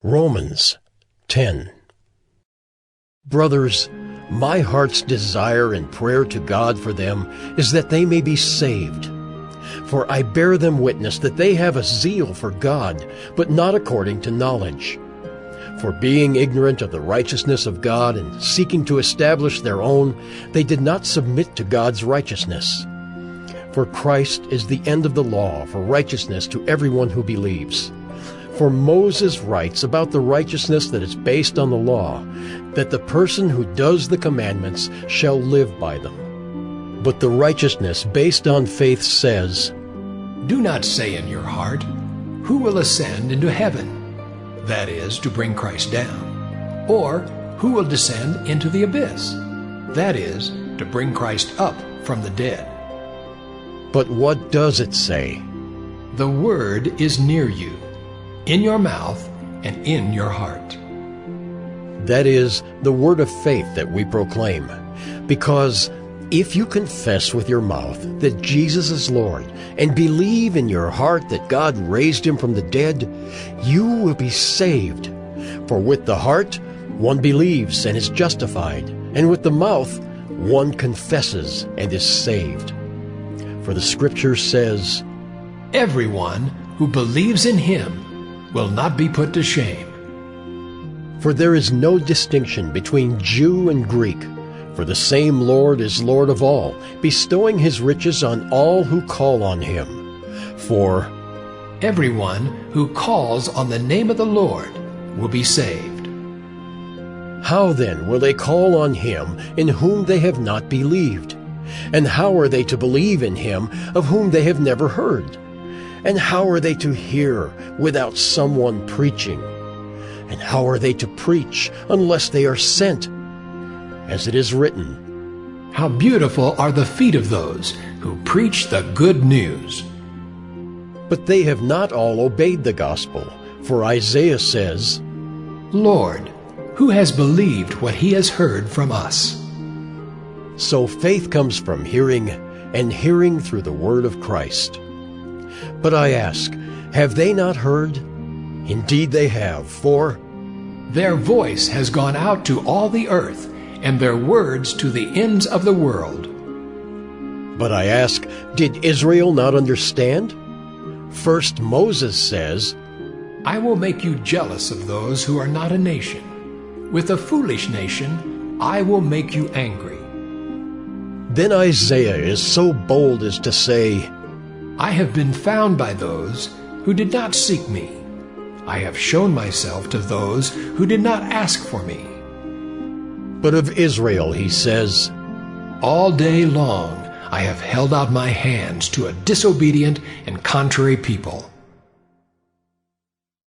Romans 10. Brothers, my heart's desire and prayer to God for them is that they may be saved. For I bear them witness that they have a zeal for God, but not according to knowledge. For being ignorant of the righteousness of God and seeking to establish their own, they did not submit to God's righteousness. For Christ is the end of the law for righteousness to everyone who believes. For Moses writes about the righteousness that is based on the law, that the person who does the commandments shall live by them. But the righteousness based on faith says, "Do not say in your heart, 'Who will ascend into heaven?' That is, to bring Christ down. Or, 'Who will descend into the abyss?' That is, to bring Christ up from the dead." But what does it say? The word is near you, in your mouth and in your heart. That is, the word of faith that we proclaim. Because if you confess with your mouth that Jesus is Lord and believe in your heart that God raised him from the dead, you will be saved. For with the heart one believes and is justified, and with the mouth one confesses and is saved. For the Scripture says, "Everyone who believes in him will not be put to shame." For there is no distinction between Jew and Greek, for the same Lord is Lord of all, bestowing his riches on all who call on him. For everyone who calls on the name of the Lord will be saved. How then will they call on him in whom they have not believed? And how are they to believe in him of whom they have never heard? And how are they to hear without someone preaching? And how are they to preach unless they are sent? As it is written, "How beautiful are the feet of those who preach the good news." But they have not all obeyed the gospel. For Isaiah says, "Lord, who has believed what he has heard from us?" So faith comes from hearing, and hearing through the word of Christ. But I ask, have they not heard? Indeed they have, for their voice has gone out to all the earth, and their words to the ends of the world. But I ask, did Israel not understand? First Moses says, "I will make you jealous of those who are not a nation. With a foolish nation I will make you angry." Then Isaiah is so bold as to say, "I have been found by those who did not seek me. I have shown myself to those who did not ask for me." But of Israel he says, "All day long I have held out my hands to a disobedient and contrary people.